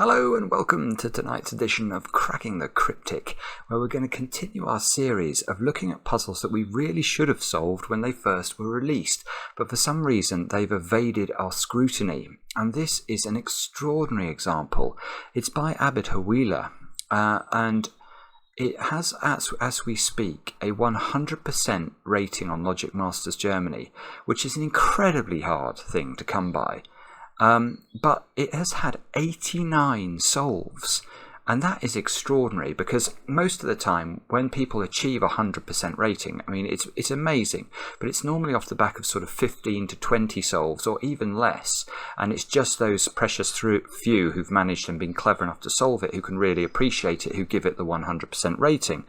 Hello and welcome to tonight's edition of Cracking the Cryptic, where we're going to continue our series of looking at puzzles that we really should have solved when they first were released, but for some reason they've evaded our scrutiny. And this is an extraordinary example. It's by Abid Hawila, and it has, as we speak, a 100% rating on Logic Masters Germany, which is an incredibly hard thing to come by. But it has had 89 solves, and that is extraordinary because most of the time when people achieve a 100% rating, I mean, it's amazing, but it's normally off the back of sort of 15 to 20 solves or even less, and it's just those precious few who've managed and been clever enough to solve it who can really appreciate it, who give it the 100% rating.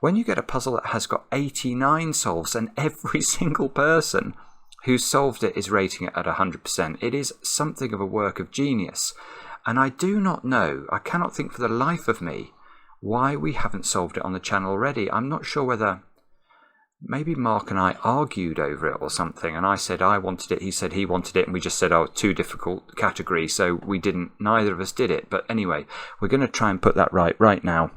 When you get a puzzle that has got 89 solves and every single person who solved it is rating it at 100%. It is something of a work of genius. And I do not know, I cannot think for the life of me, why we haven't solved it on the channel already. I'm not sure whether maybe Mark and I argued over it or something, and I said I wanted it, he said he wanted it, and we just said, oh, too difficult category, so neither of us did it. But anyway, we're going to try and put that right now.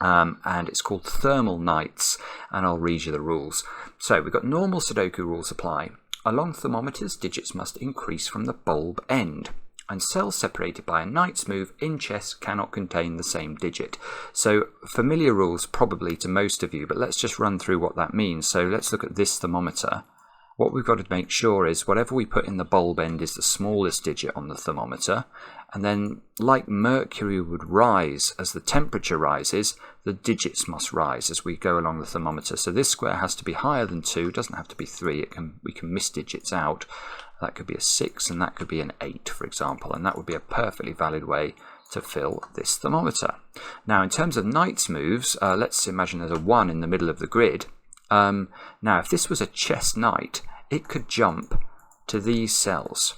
And it's called Thermal Nights, and I'll read you the rules. So we've got normal Sudoku rules apply. Along thermometers, digits must increase from the bulb end, and cells separated by a knight's move in chess cannot contain the same digit. So familiar rules probably to most of you, but let's just run through what that means. So let's look at this thermometer. What we've got to make sure is whatever we put in the bulb end is the smallest digit on the thermometer, and then like mercury would rise as the temperature rises, the digits must rise as we go along the thermometer. So this square has to be higher than 2, doesn't have to be 3, we can miss digits out. That could be a 6 and that could be an 8, for example, and that would be a perfectly valid way to fill this thermometer. Now in terms of knight's moves, let's imagine there's a 1 in the middle of the grid. Now if this was a chess knight, it could jump to these cells.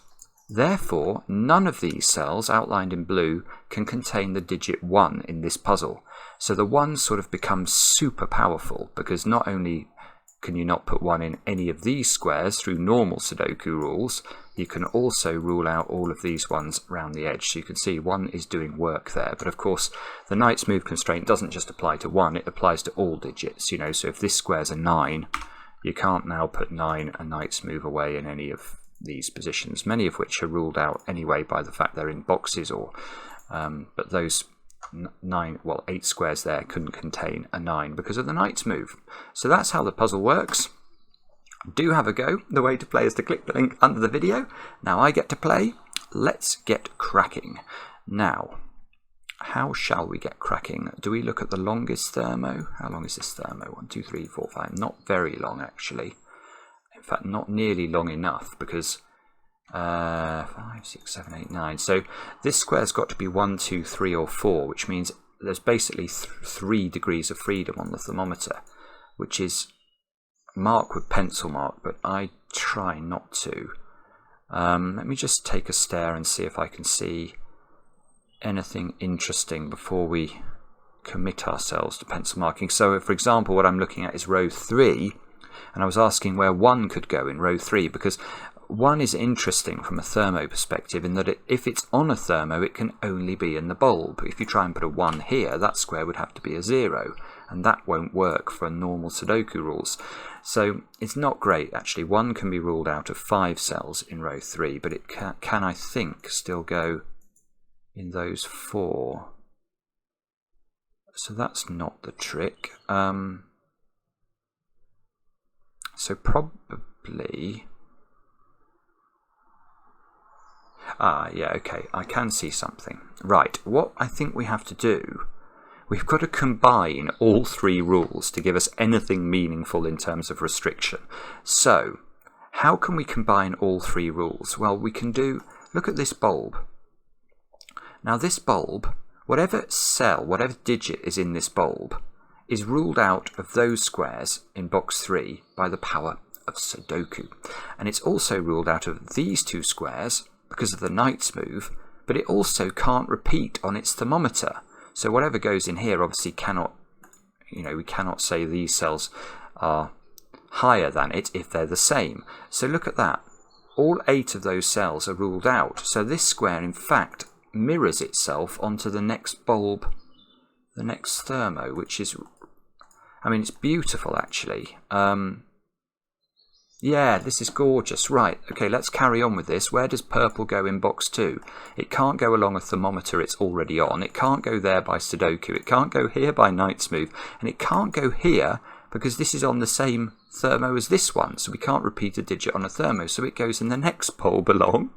Therefore, none of these cells outlined in blue can contain the digit 1 in this puzzle. So the 1 sort of becomes super powerful because not only can you not put 1 in any of these squares through normal Sudoku rules, you can also rule out all of these ones around the edge. So you can see 1 is doing work there. But of course, the knight's move constraint doesn't just apply to 1, it applies to all digits. You know, so if this square's a 9, you can't now put 9 and knight's move away in any of these positions, many of which are ruled out anyway by the fact they're in boxes, or but those 8 squares there couldn't contain a 9 because of the knight's move. So that's how the puzzle works. Do have a go. The way to play is to click the link under the video. Now I get to play. Let's get cracking. Now, how shall we get cracking? Do we look at the longest thermo? How long is this thermo? 1, 2, 3, 4, 5. Not very long, actually. In fact, not nearly long enough because 5, 6, 7, 8, 9. So this square's got to be 1, 2, 3, or 4, which means there's basically 3 degrees of freedom on the thermometer, which is mark with pencil mark, but I try not to. Let me just take a stare and see if I can see anything interesting before we commit ourselves to pencil marking. So for example, what I'm looking at is row 3, and I was asking where 1 could go in row 3 because 1 is interesting from a thermo perspective in that if it's on a thermo it can only be in the bulb. If you try and put a 1 here, that square would have to be a 0, and that won't work for normal Sudoku rules. So it's not great actually. 1 can be ruled out of 5 cells in row 3, but it can I think still go in those 4. So that's not the trick. So probably, yeah, okay, I can see something. Right, what I think we have to do, we've got to combine all 3 rules to give us anything meaningful in terms of restriction. So, how can we combine all 3 rules? Well, we can look at this bulb. Now this bulb, whatever cell, whatever digit is in this bulb, is ruled out of those squares in box 3 by the power of Sudoku. And it's also ruled out of these 2 squares because of the knight's move, but it also can't repeat on its thermometer. So whatever goes in here obviously cannot, we cannot say these cells are higher than it if they're the same. So look at that. All 8 of those cells are ruled out. So this square, in fact, mirrors itself onto the next bulb, the next thermo, which is, I mean, it's beautiful actually. Yeah, this is gorgeous. Right, okay, let's carry on with this. Where does purple go in box 2? It can't go along a thermometer it's already on. It can't go there by Sudoku. It can't go here by Night Smooth. And it can't go here because this is on the same thermo as this one. So we can't repeat a digit on a thermo. So it goes in the next bulb along.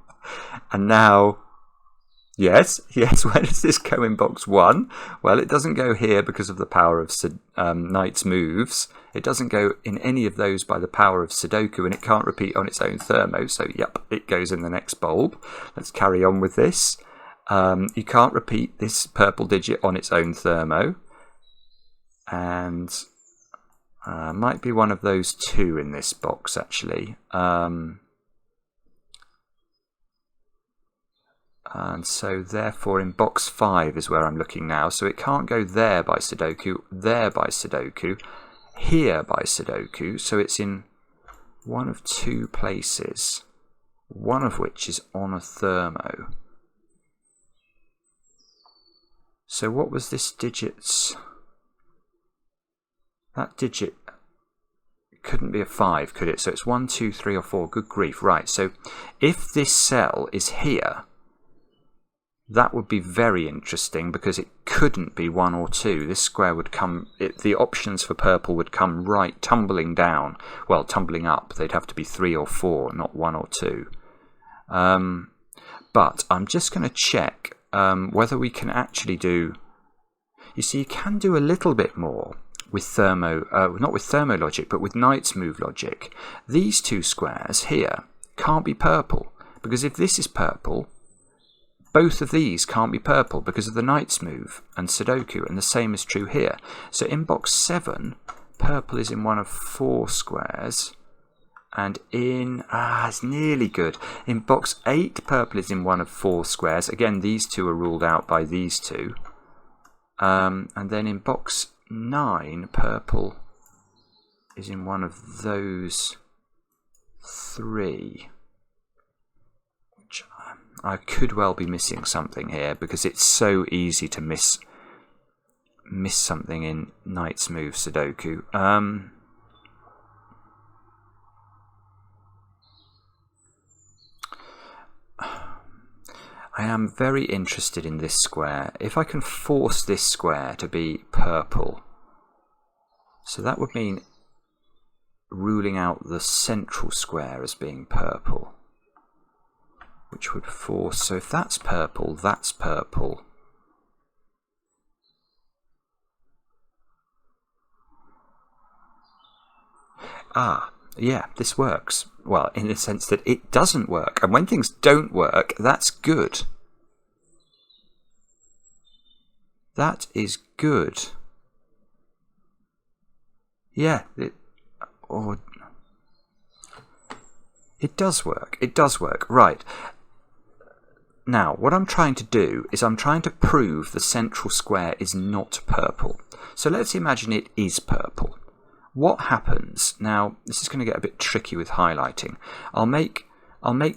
And now, yes, where does this go in box 1? Well, it doesn't go here because of the power of Night's moves. It doesn't go in any of those by the power of Sudoku, and it can't repeat on its own thermo. So, yep, it goes in the next bulb. Let's carry on with this. You can't repeat this purple digit on its own thermo. And might be one of those two in this box, actually. And so therefore in box 5 is where I'm looking now. So it can't go there by Sudoku, there by Sudoku, here by Sudoku. So it's in one of two places, one of which is on a thermo. So what was this digit's? That digit couldn't be a 5, could it? So it's 1, 2, 3 or 4. Good grief. Right, so if this cell is here, that would be very interesting because it couldn't be 1 or 2. This square would come, the options for purple would come right tumbling down. Well, tumbling up. They'd have to be 3 or 4, not 1 or 2. But I'm just going to check whether we can actually do... You see, you can do a little bit more with not with thermo logic, but with Night's move logic. These two squares here can't be purple because if this is purple, both of these can't be purple because of the Night's move and Sudoku, and the same is true here. So in box 7, purple is in one of 4 squares, and in, it's nearly good. In box 8, purple is in one of 4 squares. Again, these two are ruled out by these two. And then in box 9, purple is in one of those 3. I could well be missing something here because it's so easy to miss something in Night's move Sudoku. I am very interested in this square. If I can force this square to be purple, so that would mean ruling out the central square as being purple, which would force, so if that's purple, that's purple. Yeah, this works. Well, in the sense that it doesn't work. And when things don't work, that's good. That is good. Yeah, it does work. It does work. Right. Now, what I'm trying to do is I'm trying to prove the central square is not purple. So let's imagine it is purple. What happens? Now, this is going to get a bit tricky with highlighting. I'll make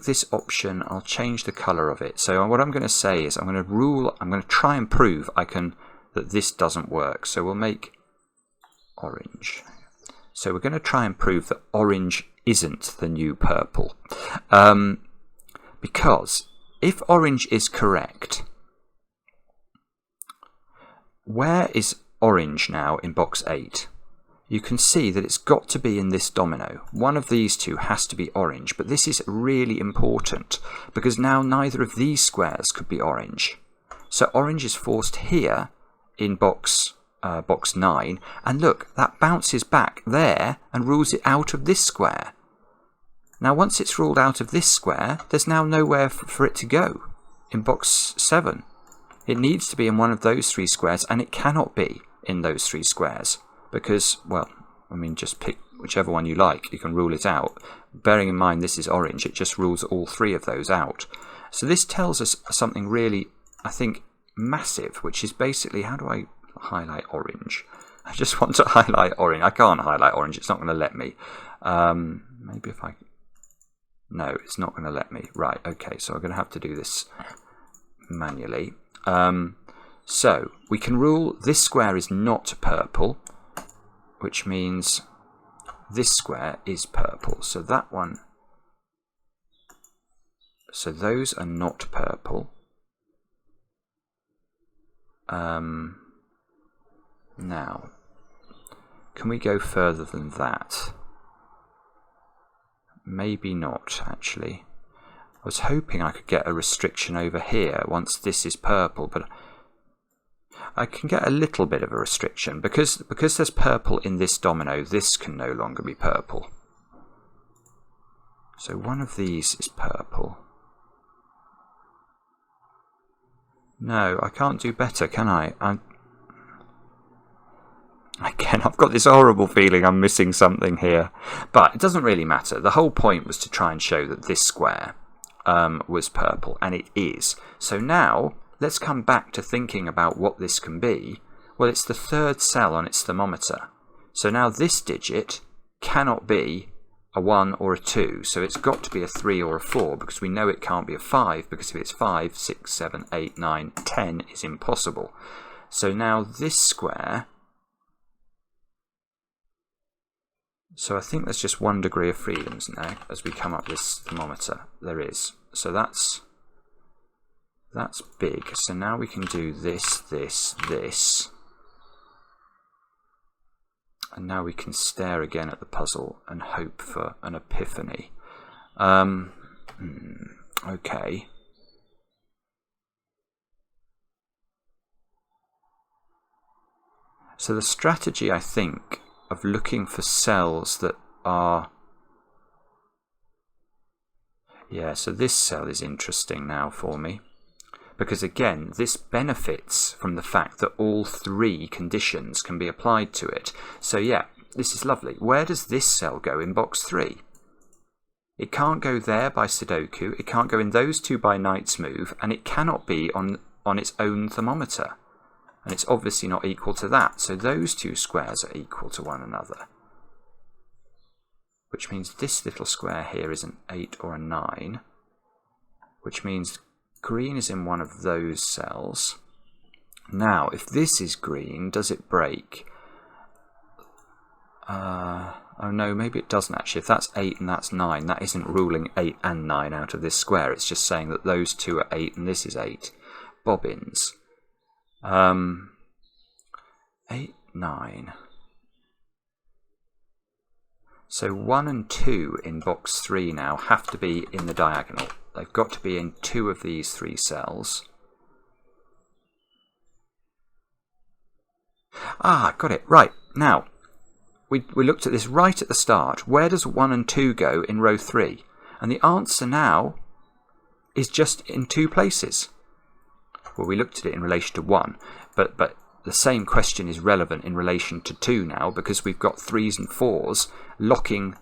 this option, I'll change the colour of it. So what I'm going to say is I'm going to try and prove that this doesn't work. So we'll make orange. So we're going to try and prove that orange isn't the new purple. Because if orange is correct, where is orange now in box 8? You can see that it's got to be in this domino. One of these two has to be orange, but this is really important because now neither of these squares could be orange. So orange is forced here in box 9, and look, that bounces back there and rules it out of this square. Now once it's ruled out of this square, there's now nowhere for it to go in box 7. It needs to be in one of those 3 squares, and it cannot be in those 3 squares. Because, well, I mean, just pick whichever one you like. You can rule it out. Bearing in mind this is orange, it just rules all 3 of those out. So this tells us something really, I think, massive, which is basically, how do I highlight orange? I just want to highlight orange. I can't highlight orange. It's not going to let me. Maybe if I... No, it's not going to let me. Right, okay, so I'm going to have to do this manually. So we can rule this square is not purple, which means this square is purple. So that one, so those are not purple. Now, can we go further than that? Maybe not, actually. I was hoping I could get a restriction over here once this is purple, but I can get a little bit of a restriction. Because there's purple in this domino, this can no longer be purple. So one of these is purple. No, I can't do better, can I? Again, I've got this horrible feeling I'm missing something here. But it doesn't really matter. The whole point was to try and show that this square was purple, and it is. So now, let's come back to thinking about what this can be. Well, it's the third cell on its thermometer. So now this digit cannot be a 1 or a 2, so it's got to be a 3 or a 4, because we know it can't be a 5, because if it's 5, 6, 7, 8, 9, 10 is impossible. So now this square, so I think there's just 1 degree of freedoms now as we come up this thermometer. There is. So that's big. So now we can do this, this, this. And now we can stare again at the puzzle and hope for an epiphany. Okay. So the strategy, I think, of looking for cells that are... Yeah, so this cell is interesting now for me. Because again, this benefits from the fact that all 3 conditions can be applied to it. So yeah, this is lovely. Where does this cell go in box 3? It can't go there by Sudoku, it can't go in those 2 by Knight's Move, and it cannot be on its own thermometer. And it's obviously not equal to that, so those 2 squares are equal to one another. Which means this little square here is an 8 or a 9, which means green is in one of those cells. Now, if this is green, does it break? Oh no, maybe it doesn't actually. If that's 8 and that's 9, that isn't ruling 8 and 9 out of this square. It's just saying that those 2 are 8 and this is 8. Bobbins. 8, 9. So 1 and 2 in box 3 now have to be in the diagonal. They've got to be in 2 of these 3 cells. Ah, got it. Right. Now, we looked at this right at the start. Where does 1 and 2 go in row 3? And the answer now is just in 2 places. Well, we looked at it in relation to 1, but the same question is relevant in relation to 2 now, because we've got 3s and 4s locking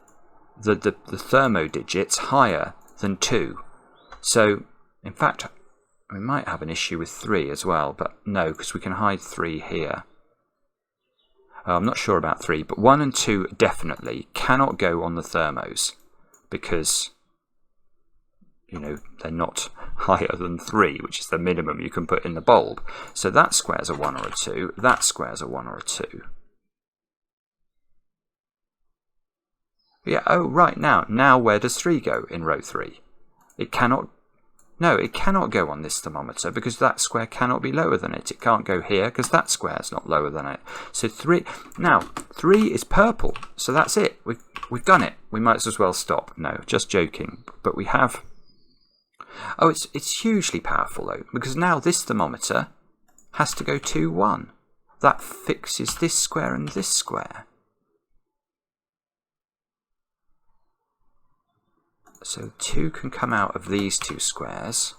the thermo digits higher than 2. So, in fact, we might have an issue with 3 as well, but no, because we can hide 3 here. I'm not sure about 3, but 1 and 2 definitely cannot go on the thermos, because, you know, they're not higher than 3, which is the minimum you can put in the bulb. So that square's a 1 or a 2, that square's a 1 or a 2. Yeah, oh, right, now where does 3 go in row 3? It cannot... No, it cannot go on this thermometer because that square cannot be lower than it. It can't go here because that square is not lower than it. So 3... Now, 3 is purple, so that's it. We've done it. We might as well stop. No, just joking. But we have... Oh, it's hugely powerful, though, because now this thermometer has to go 2, 1. That fixes this square and this square. So 2 can come out of these 2 squares.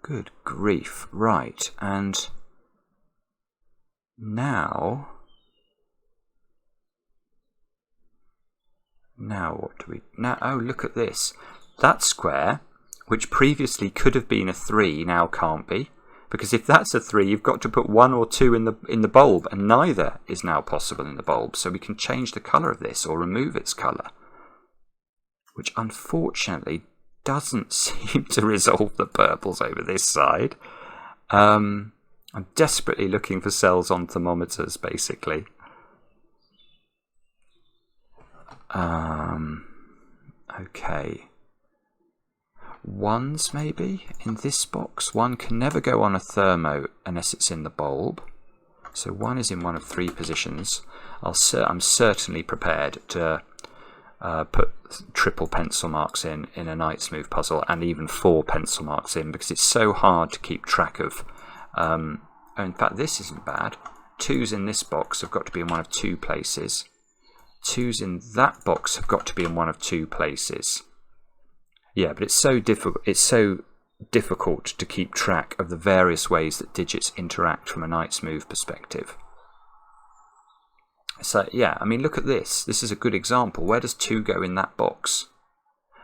Good grief. Right, and now what do we... Now, oh, look at this. That square, which previously could have been a 3, now can't be. Because if that's a 3, you've got to put 1 or 2 in the bulb, and neither is now possible in the bulb. So we can change the colour of this or remove its colour. Which unfortunately doesn't seem to resolve the purples over this side. I'm desperately looking for cells on thermometers, basically. Okay. Ones, maybe, in this box. One can never go on a thermo unless it's in the bulb. So one is in one of three positions. I'm certainly prepared to put triple pencil marks in a night smooth puzzle, and even 4 pencil marks in, because it's so hard to keep track of. In fact, this isn't bad. 2s in this box have got to be in one of 2 places. 2s in that box have got to be in one of 2 places. Yeah, but it's so difficult. It's so difficult to keep track of the various ways that digits interact from a night smooth perspective. So yeah, I mean, look at this. This is a good example. Where does 2 go in that box?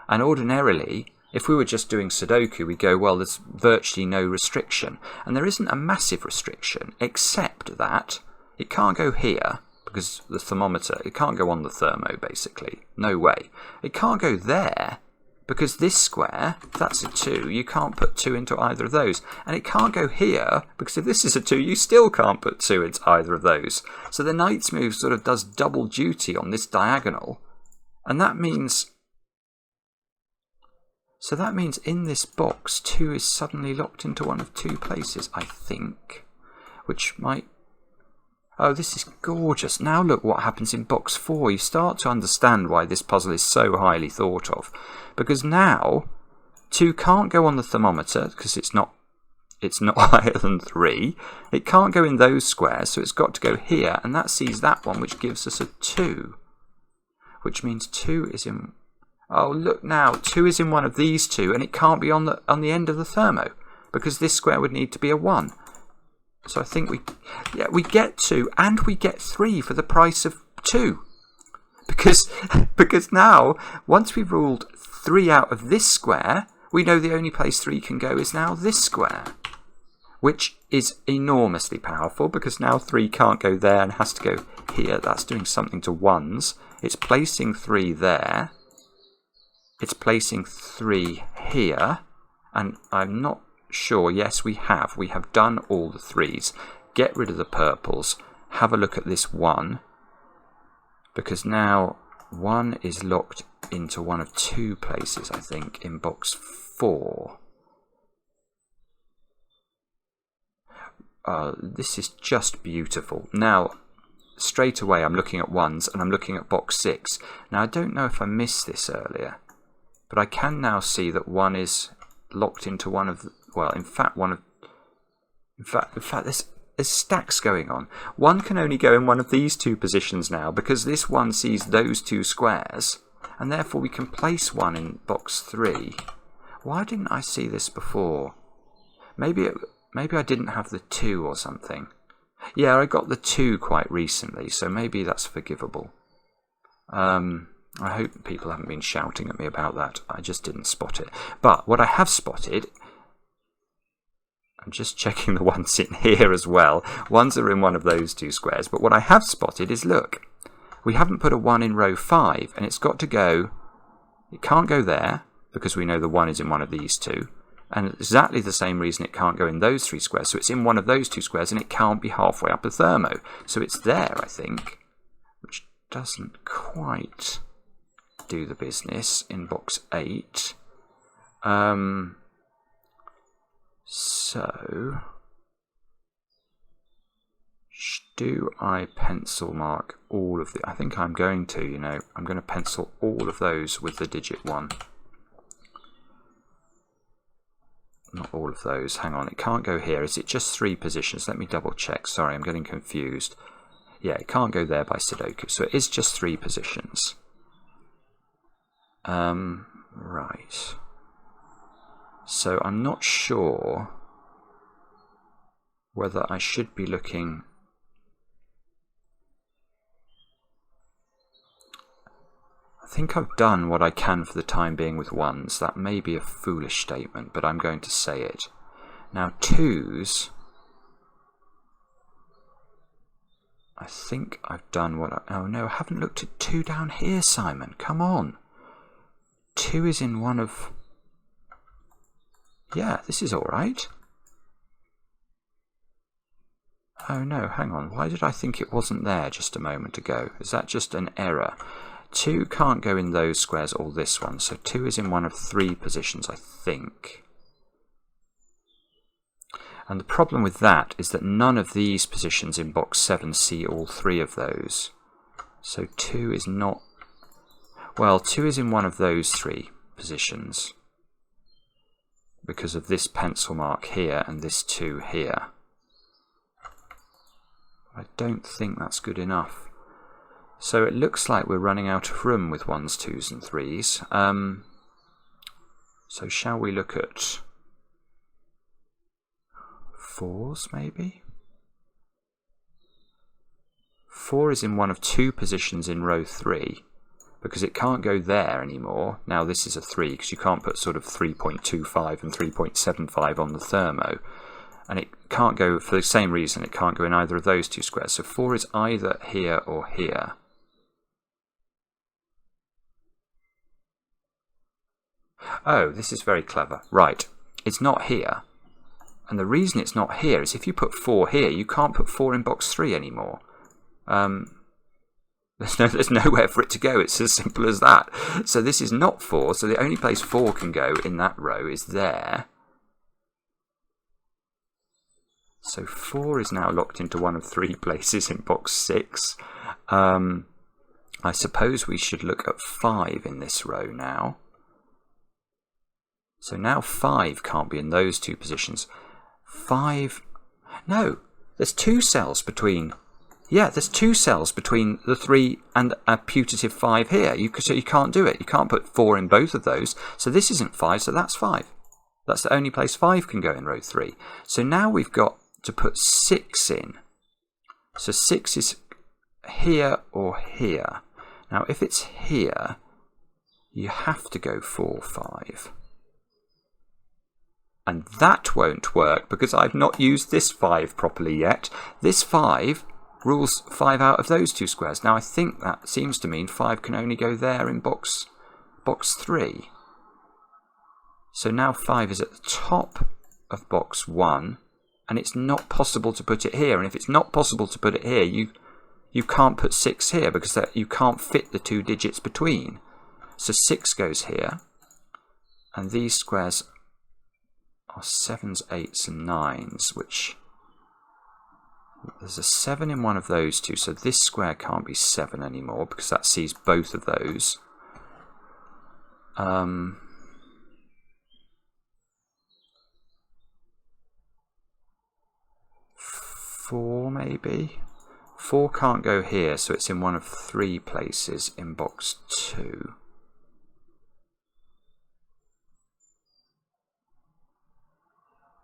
And ordinarily, if we were just doing Sudoku, we'd go, well, there's virtually no restriction. And there isn't a massive restriction, except that it can't go here, because the thermometer, it can't go on the thermo, basically. No way. It can't go there, because this square, if that's a 2, you can't put 2 into either of those. And it can't go here, because if this is a 2, you still can't put 2 into either of those. So the night smooth sort of does double duty on this diagonal. And that means... So that means in this box, 2 is suddenly locked into one of 2 places, I think. Which might... Oh, this is gorgeous. Now look what happens in box 4. You start to understand why this puzzle is so highly thought of. Because now, 2 can't go on the thermometer, because it's not higher than 3. It can't go in those squares, so it's got to go here, and that sees that one, which gives us a 2. Which means 2 is in... Oh, look now, 2 is in one of these 2, and it can't be on the end of the thermo, because this square would need to be a 1. So I think we get 2 and we get 3 for the price of 2. Because now, once we've ruled 3 out of this square, we know the only place 3 can go is now this square. Which is enormously powerful, because now 3 can't go there and has to go here. That's doing something to 1s. It's placing 3 there. It's placing 3 here. And I'm not sure. Yes, we have. We have done all the 3s. Get rid of the purples. Have a look at this 1. Because now 1 is locked into one of 2 places, I think, in box 4. This is just beautiful. Now, straight away I'm looking at 1s and I'm looking at box 6. Now, I don't know if I missed this earlier, but I can now see that 1 is locked into one of... Well, in fact, there's stacks going on. 1 can only go in one of these 2 positions now, because this 1 sees those 2 squares, and therefore we can place 1 in box 3. Why didn't I see this before? Maybe I didn't have the 2 or something. Yeah, I got the 2 quite recently, so maybe that's forgivable. I hope people haven't been shouting at me about that. I just didn't spot it. But what I have spotted... I'm just checking the ones in here as well. 1s are in one of those 2 squares. But what I have spotted is, look, we haven't put a 1 in row 5, and it's got to go... It can't go there, because we know the 1 is in one of these 2. And exactly the same reason it can't go in those 3 squares. So it's in one of those 2 squares, and it can't be halfway up a thermo. So it's there, I think, which doesn't quite do the business in box 8. So, do I pencil mark all of the... I think I'm going to, you know. I'm going to pencil all of those with the digit 1. Not all of those. Hang on, it can't go here. Is it just 3 positions? Let me double check. Sorry, I'm getting confused. Yeah, it can't go there by Sudoku. So it is just 3 positions. Right. So I'm not sure whether I should be looking... I think I've done what I can for the time being with 1s. That may be a foolish statement, but I'm going to say it. Now 2s... I think I've done what I... Oh no, I haven't looked at 2 down here, Simon. Come on. 2 is in one of... Yeah, this is all right. Oh no, hang on. Why did I think it wasn't there just a moment ago? Is that just an error? 2 can't go in those squares or this one, so 2 is in one of 3 positions, I think. And the problem with that is that none of these positions in box 7 see all 3 of those. So 2 is not... Well, 2 is in one of those 3 positions because of this pencil mark here and this 2 here. I don't think that's good enough. So it looks like we're running out of room with 1s, 2s and 3s. So shall we look at 4s maybe? 4 is in one of 2 positions in row 3 because it can't go there anymore. Now this is a 3 because you can't put sort of 3.25 and 3.75 on the thermo. And it can't go, for the same reason, it can't go in either of those 2 squares. So 4 is either here or here. Oh, this is very clever. Right, it's not here. And the reason it's not here is if you put 4 here, you can't put 4 in box 3 anymore. There's nowhere for it to go. It's as simple as that. So this is not 4, so the only place 4 can go in that row is there. So 4 is now locked into one of 3 places in box 6. I suppose we should look at 5 in this row now. So now 5 can't be in those 2 positions. 5... No, there's 2 cells between... Yeah, there's 2 cells between the 3 and a putative 5 here. So you can't do it. You can't put 4 in both of those. So this isn't 5, so that's 5. That's the only place 5 can go in row 3. So now we've got to put 6 in. So 6 is here or here. Now if it's here, you have to go 4, 5. And that won't work because I've not used this 5 properly yet. This 5 rules 5 out of those 2 squares. Now I think that seems to mean 5 can only go there in box 3. So now 5 is at the top of box 1. And it's not possible to put it here. And if it's not possible to put it here, you can't put 6 here because you can't fit the 2 digits between. So 6 goes here. And these squares are 7s, 8s and 9s, which... There's a 7 in one of those 2, so this square can't be 7 anymore because that sees both of those. 4 maybe? 4 can't go here, so it's in one of 3 places in box 2.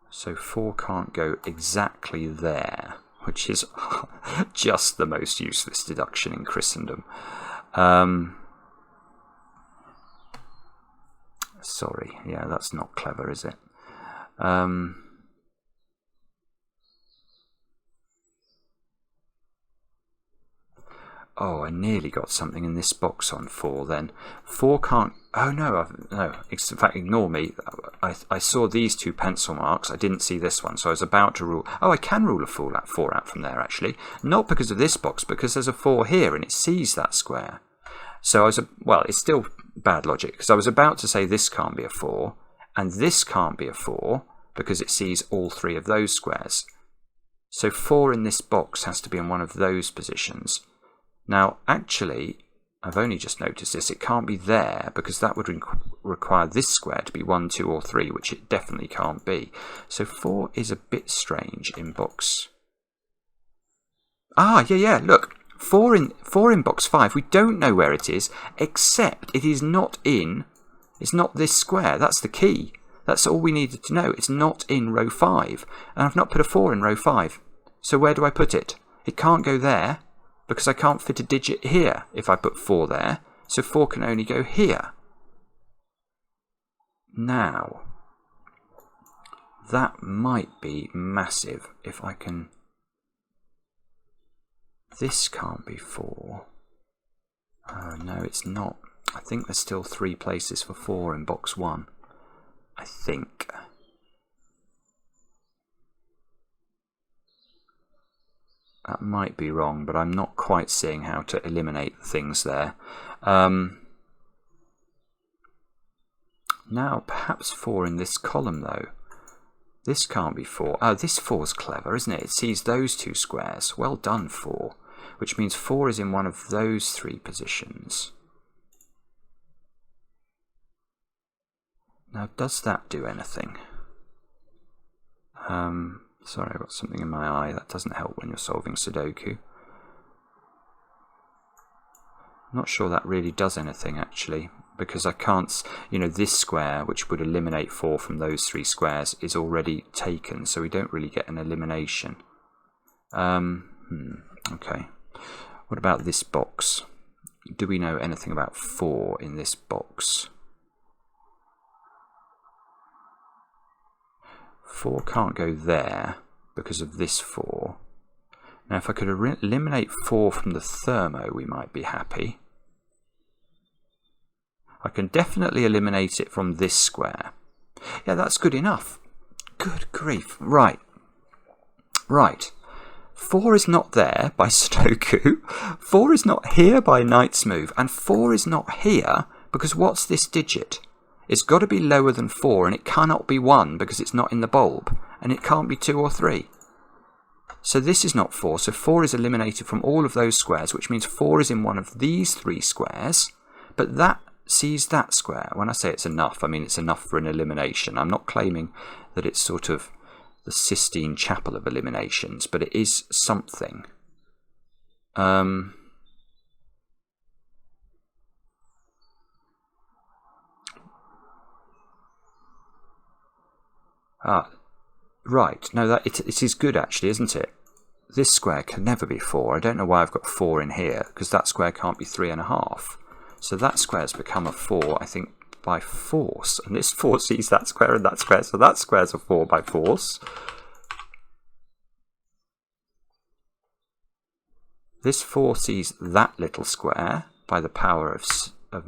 So 4 can't go exactly there, which is just the most useless deduction in Christendom. Sorry, yeah, that's not clever, is it? Oh, I nearly got something in this box on 4 then. 4 can't... Oh, no, no. In fact, ignore me. I saw these 2 pencil marks. I didn't see this one, so I was about to rule... Oh, I can rule a 4 out from there, actually. Not because of this box, because there's a 4 here, and it sees that square. So I was... Well, it's still bad logic, because I was about to say this can't be a 4, and this can't be a 4, because it sees all 3 of those squares. So 4 in this box has to be in one of those positions. Now, actually, I've only just noticed this, it can't be there because that would require this square to be 1, 2 or 3, which it definitely can't be. So 4 is a bit strange in box... Ah, yeah, look, 4 in box 5, we don't know where it is, except it is not in... It's not this square, that's the key. That's all we needed to know, it's not in row 5. And I've not put a 4 in row 5. So where do I put it? It can't go there. Because I can't fit a digit here if I put 4 there, so 4 can only go here. Now, that might be massive if I can... This can't be 4. Oh, no, it's not. I think there's still 3 places for 4 in box 1. I think. That might be wrong, but I'm not quite seeing how to eliminate the things there. Now, perhaps 4 in this column, though. This can't be 4. Oh, this 4's clever, isn't it? It sees those 2 squares. Well done, 4. Which means 4 is in one of those 3 positions. Now, does that do anything? Sorry, I've got something in my eye. That doesn't help when you're solving Sudoku. I'm not sure that really does anything, actually, because I can't, you know, this square, which would eliminate 4 from those 3 squares, is already taken, so we don't really get an elimination. Okay. What about this box? Do we know anything about 4 in this box? 4 can't go there because of this 4. Now, if I could eliminate 4 from the thermo, we might be happy. I can definitely eliminate it from this square. Yeah, that's good enough. Good grief. Right. Right. 4 is not there by Sudoku. 4 is not here by Knight's Move. And 4 is not here because what's this digit? It's got to be lower than 4, and it cannot be 1 because it's not in the bulb, and it can't be 2 or 3. So this is not 4, so 4 is eliminated from all of those squares, which means 4 is in one of these 3 squares, but that sees that square. When I say it's enough, I mean it's enough for an elimination. I'm not claiming that it's sort of the Sistine Chapel of eliminations, but it is something. Right. No, it is good actually, isn't it? This square can never be 4. I don't know why I've got 4 in here, because that square can't be 3.5. So that square's become a 4, I think, by force. And this 4 sees that square and that square, so that square's a 4 by force. This 4 sees that little square by the power of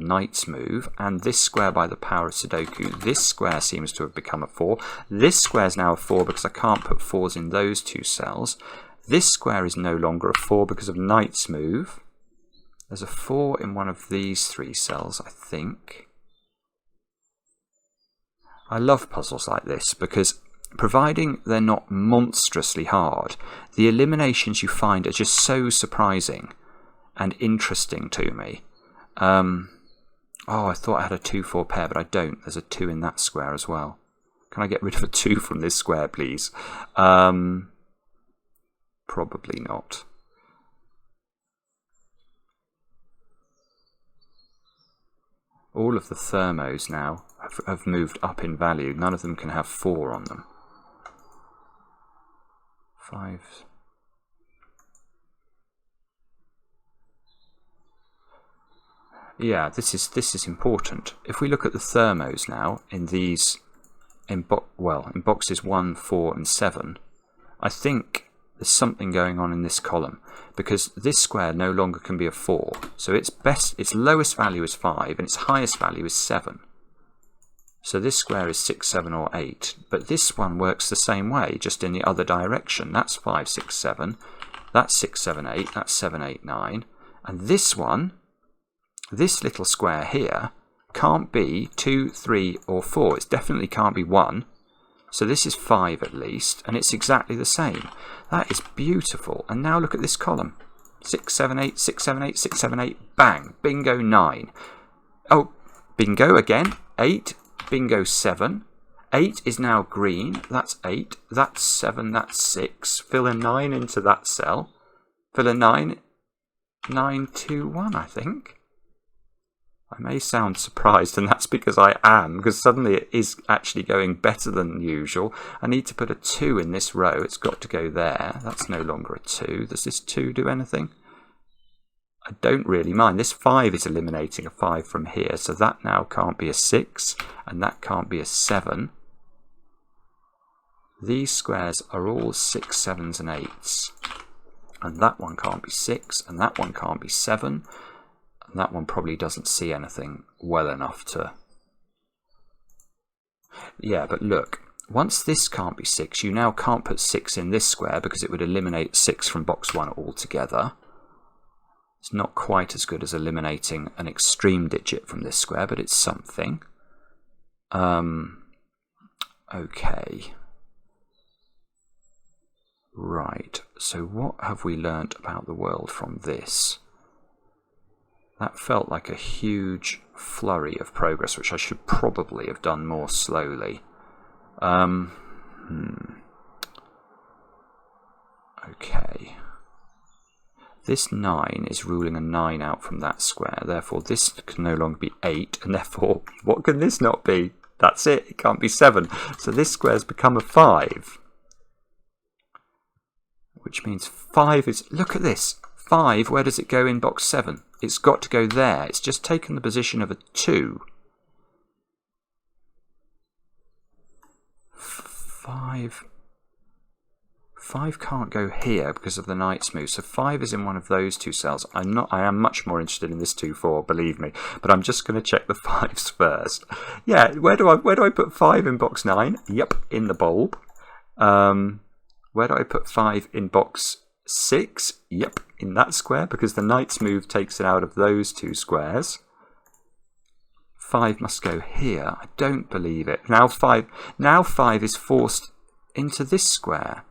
Knight's Move, and this square by the power of Sudoku. This square seems to have become a 4. This square is now a 4 because I can't put 4s in those 2 cells. This square is no longer a 4 because of Knight's Move. There's a 4 in one of these 3 cells, I think. I love puzzles like this because, providing they're not monstrously hard, the eliminations you find are just so surprising and interesting to me. Oh, I thought I had a 2-4 pair, but I don't. There's a 2 in that square as well. Can I get rid of a 2 from this square, please? Probably not. All of the thermos now have moved up in value. None of them can have 4 on them. 5. Yeah, this is important. If we look at the thermos now in these, in boxes 1, 4, and 7, I think there's something going on in this column because this square no longer can be a 4. So its lowest value is 5 and its highest value is 7. So this square is 6, 7, or 8. But this one works the same way, just in the other direction. That's 5, 6, 7. That's 6, 7, 8. That's 7, 8, 9. And this one, this little square here, can't be 2, 3, or 4. It definitely can't be 1. So this is 5 at least, and it's exactly the same. That is beautiful. And now look at this column. 6, 7, 8, 6, 7, 8, 6, 7, 8. Bang. Bingo 9. Oh, bingo again. 8. Bingo 7. 8 is now green. That's 8. That's 7. That's 6. Fill a 9 into that cell. Fill a 9. 9, 2, 1, I think. I may sound surprised, and that's because I am, because suddenly it is actually going better than usual. I need to put a 2 in this row. It's got to go there. That's no longer a 2. Does this 2 do anything? I don't really mind. This 5 is eliminating a 5 from here, so that now can't be a 6, and that can't be a 7. These squares are all 6, 7s, and 8s. And that one can't be 6, and that one can't be 7. And that one probably doesn't see anything well enough to... Yeah, but look, once this can't be 6, you now can't put 6 in this square because it would eliminate 6 from box 1 altogether. It's not quite as good as eliminating an extreme digit from this square, but it's something. Okay. Right, so what have we learnt about the world from this? That felt like a huge flurry of progress, which I should probably have done more slowly. Okay. This 9 is ruling a 9 out from that square, therefore this can no longer be 8, and therefore, what can this not be? That's it, it can't be 7. So this square's become a 5. Which means 5 is... Look at this! 5, where does it go in box 7? It's got to go there. It's just taken the position of a 2. 5 can't go here because of the knight's move, so 5 is in one of those two cells. I am much more interested in this 2-4, believe me, but I'm just going to check the 5s first. Yeah, where do I put 5 in box 9? Yep, in the bulb. Where do I put 5 in box 6? Yep, in that square, because the knight's move takes it out of those two squares. 5 must go here. I don't believe it. Now 5 is forced into this square.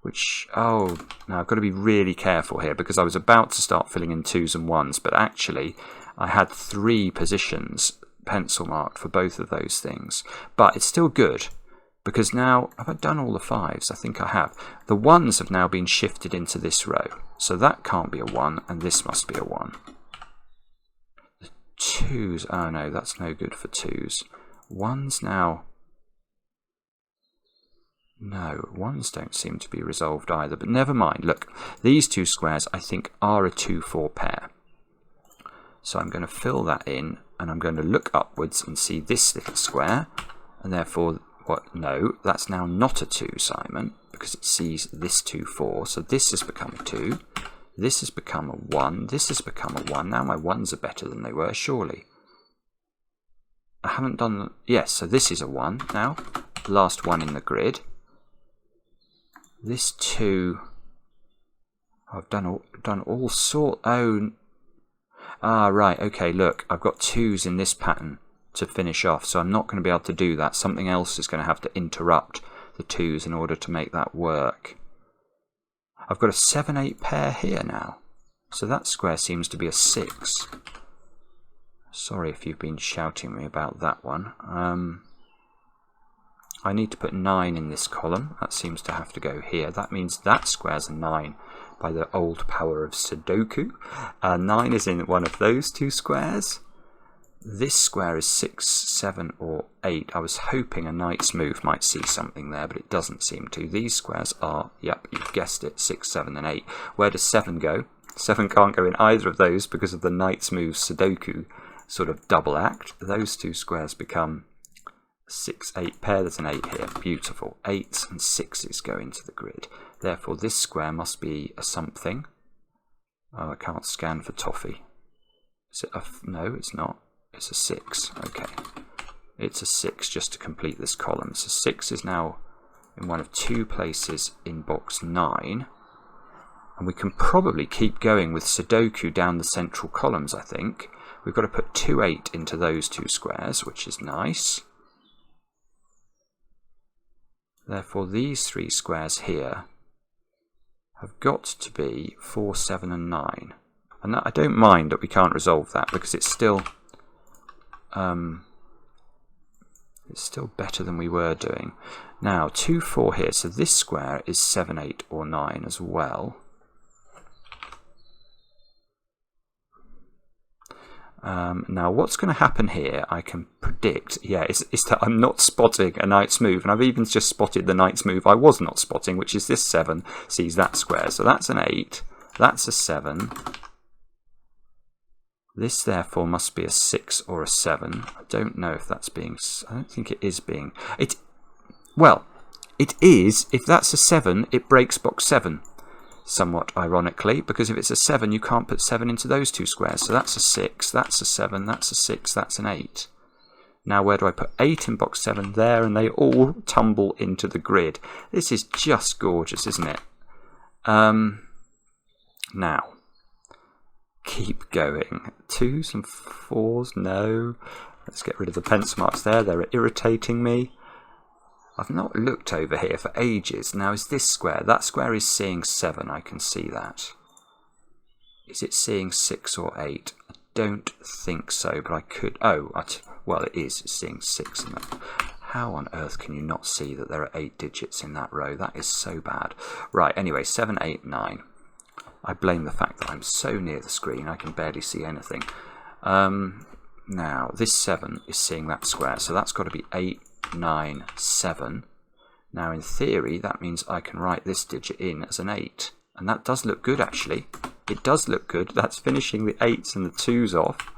Which, oh, now I've got to be really careful here because I was about to start filling in 2s and 1s, but actually I had 3 positions pencil marked for both of those things. But it's still good because now, have I done all the 5s? I think I have. The 1s have now been shifted into this row. So that can't be a 1 and this must be a 1. The 2s, oh no, that's no good for 2s. 1s now... No, 1s don't seem to be resolved either, but never mind. Look, these two squares I think are a 2-4 pair. So I'm going to fill that in, and I'm going to look upwards and see this little square, and therefore, what? No, that's now not a 2, Simon, because it sees this 2-4. So this has become a 2, this has become a 1, this has become a 1. Now my 1s are better than they were, surely. I haven't done... Yes, so this is a 1 now, the last 1 in the grid. This 2, I've done all sort. Oh, right. Okay, look, I've got 2s in this pattern to finish off, so I'm not going to be able to do that. Something else is going to have to interrupt the 2s in order to make that work. I've got a 7-8 pair here now, so that square seems to be a 6. Sorry if you've been shouting me about that one. I need to put 9 in this column. That seems to have to go here. That means that square's a 9 by the old power of Sudoku. 9 is in one of those two squares. This square is 6, 7 or 8. I was hoping a knight's move might see something there, but it doesn't seem to. These squares are, yep, you've guessed it, 6, 7 and 8. Where does 7 go? 7 can't go in either of those because of the knight's move Sudoku sort of double act. Those two squares become 6, 8 pair. There's an 8 here. Beautiful. 8s and 6s go into the grid. Therefore, this square must be a something. Oh, I can't scan for toffee. Is it a... No, it's not. It's a 6. Okay. It's a 6 just to complete this column. So 6 is now in one of 2 places in box 9. And we can probably keep going with Sudoku down the central columns, I think. We've got to put 2, 8 into those 2 squares, which is nice. Therefore, these 3 squares here have got to be 4, 7 and 9. And that, I don't mind that we can't resolve that because it's still better than we were doing. Now, 2, 4 here. So this square is 7, 8 or 9 as well. Now, what's going to happen here, I can predict, yeah, is that I'm not spotting a knight's move, and I've even just spotted the knight's move I was not spotting, which is this 7 sees that square. So that's an 8, that's a 7. This, therefore, must be a 6 or a 7. I don't know if that's being... I don't think it is being... Well, it is. If that's a 7, it breaks box 7. Somewhat ironically, because if it's a 7, you can't put 7 into those 2 squares. So that's a 6, that's a 7, that's a 6, that's an 8. Now where do I put 8 in box 7? There, and they all tumble into the grid. This is just gorgeous, isn't it? Now, keep going. 2s and 4s, no. Let's get rid of the pencil marks there, they're irritating me. I've not looked over here for ages. Now is this square? That square is seeing 7, I can see that. Is it seeing 6 or 8? I don't think so, but I could... Oh, well it is, it's seeing 6 in that. How on earth can you not see that there are 8 digits in that row? That is so bad. Right, anyway, 7, 8, 9. I blame the fact that I'm so near the screen I can barely see anything. Now, this 7 is seeing that square, so that's got to be 8, 9, 7. Now, in theory, that means I can write this digit in as an 8. And that does look good, actually. It does look good. That's finishing the 8s and the 2s off,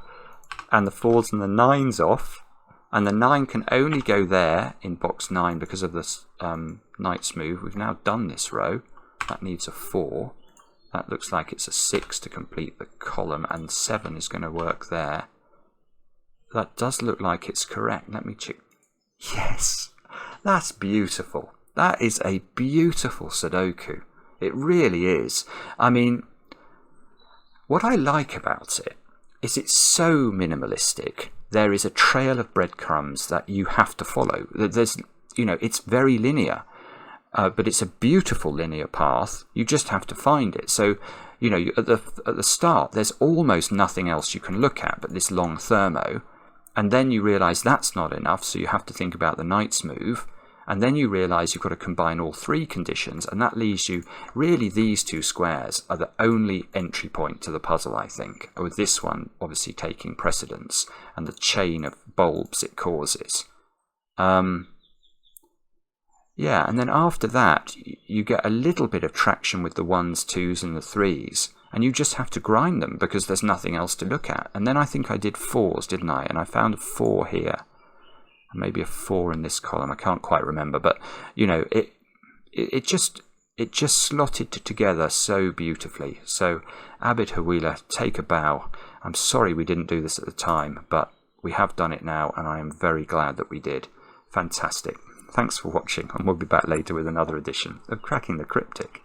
and the 4s and the 9s off. And the 9 can only go there in box 9 because of the knight's move. We've now done this row. That needs a 4. That looks like it's a 6 to complete the column, and 7 is going to work there. That does look like it's correct. Let me check. Yes, that's beautiful. That is a beautiful Sudoku. It really is. I mean, what I like about it is it's so minimalistic. There is a trail of breadcrumbs that you have to follow. There's, you know, it's very linear, but it's a beautiful linear path. You just have to find it. So, you know, at the start, there's almost nothing else you can look at but this long thermo. And then you realise that's not enough, so you have to think about the knight's move. And then you realise you've got to combine all 3 conditions, and that leaves you... Really, these 2 squares are the only entry point to the puzzle, I think, with this one obviously taking precedence, and the chain of bulbs it causes. Yeah, and then after that, you get a little bit of traction with the 1s, 2s, and the 3s. And you just have to grind them because there's nothing else to look at. And then I think I did 4s, didn't I? And I found a 4 here. And maybe a 4 in this column. I can't quite remember. But, you know, it just slotted together so beautifully. So, Abid Hawila, take a bow. I'm sorry we didn't do this at the time, but we have done it now, and I am very glad that we did. Fantastic. Thanks for watching, and we'll be back later with another edition of Cracking the Cryptic.